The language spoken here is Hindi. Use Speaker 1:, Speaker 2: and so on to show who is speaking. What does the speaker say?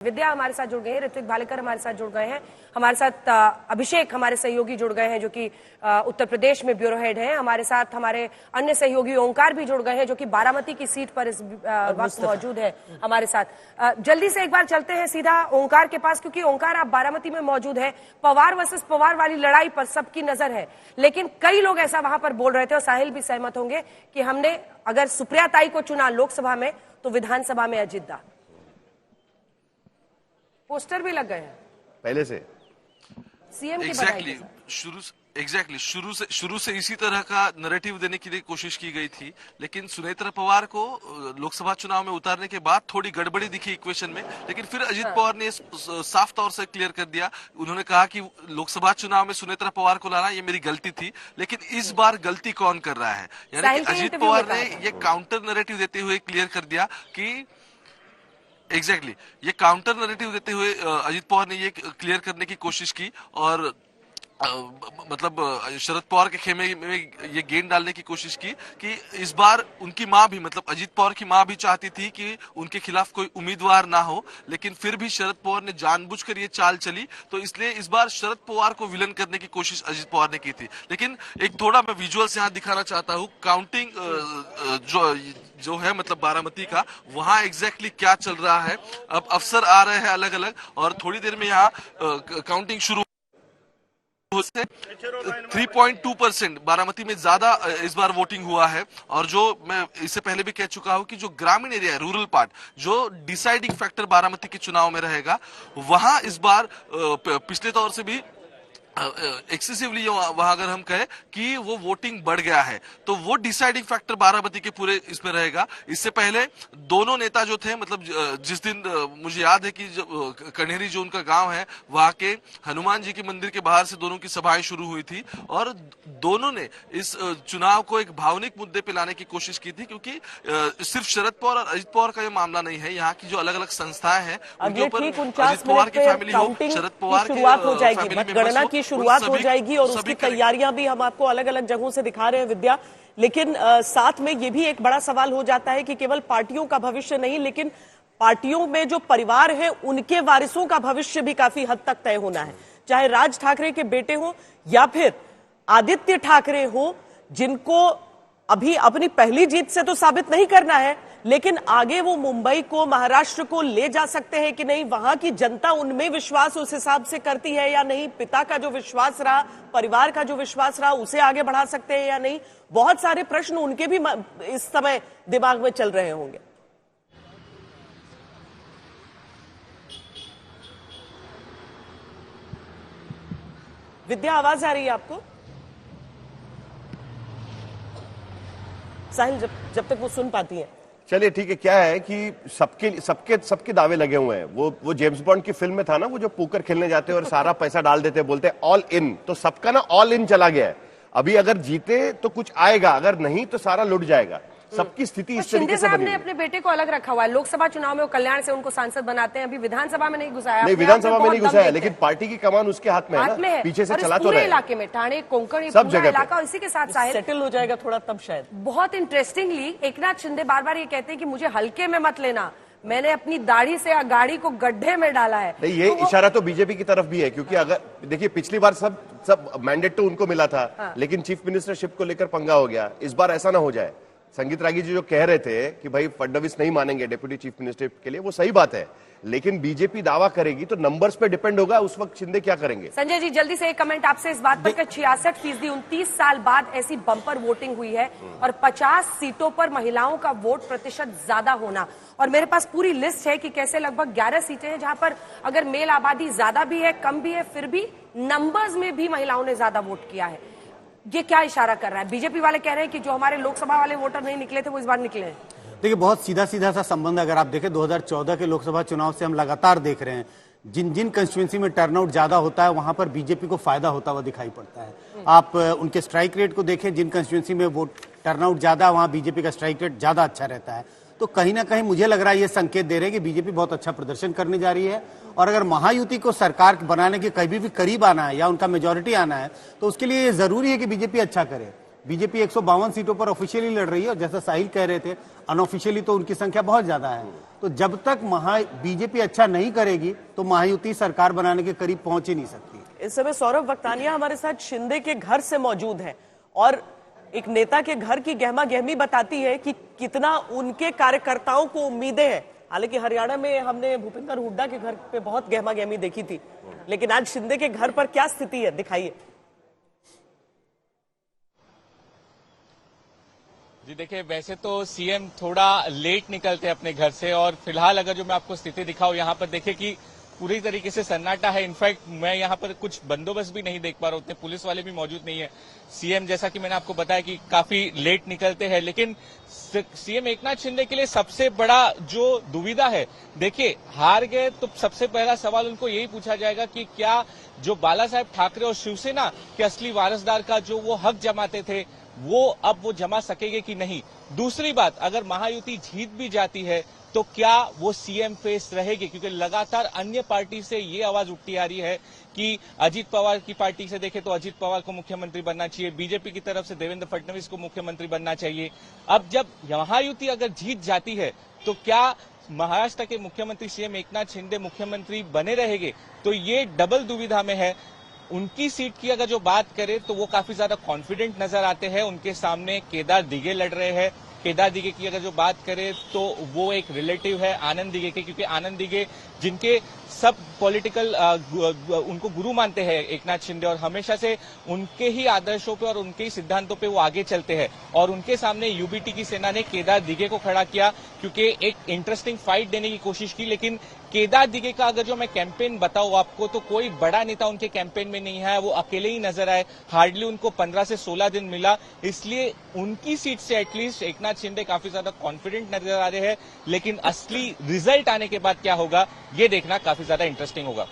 Speaker 1: विद्या हमारे साथ जुड़ गए हैं, ऋत्विक भालेकर हमारे साथ जुड़ गए हैं, हमारे साथ अभिषेक हमारे सहयोगी जुड़ गए हैं जो कि उत्तर प्रदेश में ब्यूरो हेड हैं। हमारे साथ हमारे अन्य सहयोगी ओंकार भी जुड़ गए हैं जो कि बारामती की सीट पर इस वक्त मौजूद है हमारे साथ। जल्दी से एक बार चलते हैं सीधा ओंकार के पास, क्योंकि ओंकार आप बारामती में मौजूद है। पवार वर्सेस पवार वाली लड़ाई पर सबकी नजर है, लेकिन कई लोग ऐसा वहां पर बोल रहे थे और साहिल भी सहमत होंगे कि हमने अगर सुप्रिया ताई को चुना लोकसभा में तो विधानसभा में अजित दा। पोस्टर भी लग गए हैं
Speaker 2: पहले से
Speaker 1: सीएम की बधाई।
Speaker 3: शुरू से इसी तरह का नैरेटिव देने की कोशिश की गई थी, लेकिन सुनेत्रा पवार को लोकसभा चुनाव में उतारने के बाद थोड़ी गड़बड़ी दिखी इक्वेशन में, लेकिन फिर अजित पवार ने साफ तौर से क्लियर कर दिया। उन्होंने कहा कि लोकसभा चुनाव में सुनेत्रा पवार को लाना ये मेरी गलती थी, लेकिन इस बार गलती कौन कर रहा है, यानी कि अजित पवार ने ये काउंटर नैरेटिव देते हुए क्लियर कर दिया कि ये काउंटर नैरेटिव देते हुए अजित पवार ने ये क्लियर करने की कोशिश की और मतलब शरद पवार के खेमे में ये गेंद डालने की कोशिश की कि इस बार उनकी मां भी, मतलब अजित पवार की मां भी चाहती थी कि उनके खिलाफ कोई उम्मीदवार ना हो, लेकिन फिर भी शरद पवार ने जानबूझकर ये चाल चली, तो इसलिए इस बार शरद पवार को विलन करने की कोशिश अजित पवार ने की थी। लेकिन एक थोड़ा मैं विजुअल्स यहाँ दिखाना चाहता हूँ, काउंटिंग जो है मतलब बारामती का, वहां एग्जैक्टली क्या चल रहा है। अब अफसर आ रहे हैं अलग अलग और थोड़ी देर में यहाँ काउंटिंग शुरू 3.2% बारामती में ज्यादा इस बार वोटिंग हुआ है। और जो मैं इससे पहले भी कह चुका हूं कि जो ग्रामीण एरिया है, रूरल पार्ट, जो डिसाइडिंग फैक्टर बारामती के चुनाव में रहेगा, वहां इस बार पिछले तौर से भी एक्सेसिवली वहां अगर हम कहें कि वो वोटिंग बढ़ गया है, तो वो डिसाइडिंग फैक्टर बारामती के पूरे इसमें रहेगा। इससे पहले दोनों नेता जो थे, मतलब जिस दिन मुझे याद है कि कन्हेरी जो उनका गांव है, वहां के हनुमान जी के मंदिर के बाहर से दोनों की सभाएं शुरू हुई थी और दोनों ने इस चुनाव को एक भावनिक मुद्दे पे लाने की कोशिश की थी, क्योंकि सिर्फ शरद पवार और अजित पवार का ये मामला नहीं है। यहाँ की जो अलग अलग संस्थाएं हैं उनके ऊपर अजित पवार की फैमिली हो, शरद पवार की
Speaker 1: गणना की शुरुआत हो जाएगी और उसकी तैयारियां भी हम आपको अलग अलग जगहों से दिखा रहे हैं विद्या। लेकिन साथ में ये भी एक बड़ा सवाल हो जाता है कि केवल पार्टियों का भविष्य नहीं, लेकिन पार्टियों में जो परिवार है उनके वारिसों का भविष्य भी काफी हद तक तय होना है। चाहे राज ठाकरे के बेटे हो या फिर आदित्य ठाकरे हो, जिनको अभी अपनी पहली जीत से तो साबित नहीं करना है, लेकिन आगे वो मुंबई को, महाराष्ट्र को ले जा सकते हैं कि नहीं, वहां की जनता उनमें विश्वास उस हिसाब से करती है या नहीं, पिता का जो विश्वास रहा, परिवार का जो विश्वास रहा, उसे आगे बढ़ा सकते हैं या नहीं, बहुत सारे प्रश्न उनके भी इस समय दिमाग में चल रहे होंगे। विद्या, आवाज आ रही है आपको? साहिल जब तक वो सुन पाती है।
Speaker 2: चलिए ठीक है। क्या है कि सबके दावे लगे हुए हैं। वो जेम्स बॉन्ड की फिल्म में था ना, वो जो पोकर खेलने जाते हैं और सारा पैसा डाल देते हैं, बोलते हैं ऑल इन, तो सबका ना ऑल इन चला गया है। अभी अगर जीते तो कुछ आएगा, अगर नहीं तो सारा लुट जाएगा। सबकी स्थिति इस तरीके से बनी है।
Speaker 1: अपने बेटे को अलग रखा हुआ है, लोकसभा चुनाव में वो कल्याण से उनको सांसद बनाते हैं, अभी विधानसभा में नहीं घुसाया।
Speaker 2: नहीं, विधानसभा में नहीं घुसाया, लेकिन पार्टी की कमान उसके हाथ में है, पीछे से चला तो रहा है।
Speaker 1: इलाके में ठाणे, कोंकण,
Speaker 2: सब जगह
Speaker 1: इलाका, इसी के साथ सेटल हो जाएगा थोड़ा तब शायद। बहुत इंटरेस्टिंगली एकनाथ शिंदे बार बार ये कहते हैं कि मुझे हल्के में मत लेना, मैंने अपनी दाढ़ी से गाड़ी को गड्ढे में डाला है।
Speaker 2: नहीं, ये इशारा तो बीजेपी की तरफ भी है, क्योंकि अगर देखिए पिछली बार सब मैंडेट तो उनको मिला था, लेकिन चीफ मिनिस्टरशिप को लेकर पंगा हो गया। इस बार ऐसा ना हो जाए। संगीत रागी जी जो कह रहे थे कि भाई फडणवीस नहीं मानेंगे डेप्यूटी चीफ मिनिस्टर के लिए, वो सही बात है, लेकिन बीजेपी दावा करेगी तो नंबर्स पे डिपेंड होगा उस वक्त शिंदे क्या करेंगे।
Speaker 1: संजय जी, जल्दी से एक कमेंट आपसे इस बात पर कि 66% 29 साल बाद ऐसी बम्पर वोटिंग हुई है और 50 सीटों पर महिलाओं का वोट प्रतिशत ज्यादा होना, और मेरे पास पूरी लिस्ट है कि कैसे लगभग 11 सीटें हैं जहां पर अगर मेल आबादी ज्यादा भी है, कम भी है, फिर भी नंबर्स में भी महिलाओं ने ज्यादा वोट किया है। ये क्या इशारा कर रहा है? बीजेपी वाले कह रहे हैं कि जो हमारे लोकसभा वाले वोटर नहीं निकले थे वो इस बार निकले हैं।
Speaker 4: देखिए, बहुत सीधा सीधा सा संबंध अगर आप देखें 2014 के लोकसभा चुनाव से हम लगातार देख रहे हैं, जिन जिन कंस्टिट्यूंसी में टर्नआउट ज्यादा होता है वहां पर बीजेपी को फायदा होता हुआ दिखाई पड़ता है। आप उनके स्ट्राइक रेट को देखें, जिन कंस्टिट्यूंसी में वोट टर्नआउट ज्यादा, वहां बीजेपी का स्ट्राइक रेट ज्यादा अच्छा रहता है। तो कहीं ना कहीं मुझे लग रहा है ये संकेत दे रहे हैं कि बीजेपी बहुत अच्छा प्रदर्शन करने जा रही है, और अगर महायुति को सरकार बनाने के कभी भी करीब आना है या उनका मेजोरिटी आना है, तो उसके लिए जरूरी है कि बीजेपी अच्छा करे। बीजेपी 152 सीटों पर ऑफिशियली लड़ रही है और जैसा साहिल कह रहे थे अनऑफिशियली तो उनकी संख्या बहुत ज्यादा है। तो जब तक बीजेपी अच्छा नहीं करेगी तो महायुति सरकार बनाने के करीब पहुंच ही नहीं सकती।
Speaker 1: इस समय सौरभ वक्तानिया हमारे साथ शिंदे के घर से मौजूद है और एक नेता के घर की गहमा गहमी बताती है कि कितना उनके कार्यकर्ताओं को उम्मीदें हैं। हालांकि हरियाणा में हमने भूपेंद्र हुड्डा के घर पे बहुत गहमा गहमी देखी थी, लेकिन आज शिंदे के घर पर क्या स्थिति है, दिखाइए।
Speaker 5: जी देखिए, वैसे तो सीएम थोड़ा लेट निकलते हैं अपने घर से और फिलहाल अगर जो मैं आपको स्थिति दिखाऊं यहाँ पर देखिए कि पूरी तरीके से सन्नाटा है। इनफैक्ट मैं यहाँ पर कुछ बंदोबस्त भी नहीं देख पा रहा हूँ, उतने पुलिस वाले भी मौजूद नहीं है। सीएम जैसा कि मैंने आपको बताया कि काफी लेट निकलते हैं, लेकिन सीएम एकनाथ शिंदे के लिए सबसे बड़ा जो दुविधा है, देखिए हार गए तो सबसे पहला सवाल उनको यही पूछा जाएगा कि क्या जो बाला साहेब ठाकरे और शिवसेना के असली वारसदार का जो वो हक जमाते थे वो अब वो जमा सकेंगे कि नहीं। दूसरी बात, अगर महायुति जीत भी जाती है तो क्या वो सीएम फेस रहेगी, क्योंकि लगातार अन्य पार्टी से ये आवाज उठती आ रही है कि अजीत पवार की पार्टी से देखें तो अजीत पवार को मुख्यमंत्री बनना चाहिए, बीजेपी की तरफ से देवेंद्र फडणवीस को मुख्यमंत्री बनना चाहिए। अब जब महायुति अगर जीत जाती है तो क्या महाराष्ट्र के मुख्यमंत्री सीएम एकनाथ शिंदे मुख्यमंत्री बने रहेंगे, तो ये डबल दुविधा में है। उनकी सीट की अगर जो बात करें तो वो काफी ज्यादा कॉन्फिडेंट नजर आते हैं। उनके सामने केदार दिघे लड़ रहे हैं। केदार दिघे की अगर जो बात करें तो वो एक रिलेटिव है आनंद दिघे के, क्योंकि आनंद दिघे जिनके सब पॉलिटिकल उनको गुरु मानते हैं एकनाथ शिंदे और हमेशा से उनके ही आदर्शों पे और उनके ही सिद्धांतों पे वो आगे चलते हैं। और उनके सामने यूबीटी की सेना ने केदार दिघे को खड़ा किया क्योंकि एक इंटरेस्टिंग फाइट देने की कोशिश की। लेकिन केदार दिघे का अगर जो मैं कैंपेन बताऊं आपको तो कोई बड़ा नेता उनके कैंपेन में नहीं है, वो अकेले ही नजर आए। हार्डली उनको 15 से 16 दिन मिला, इसलिए उनकी सीट से एटलीस्ट एकनाथ शिंदे काफी ज्यादा कॉन्फिडेंट नजर आ रहे हैं। लेकिन असली रिजल्ट आने के बाद क्या होगा ये देखना काफी ज्यादा इंटरेस्टिंग होगा।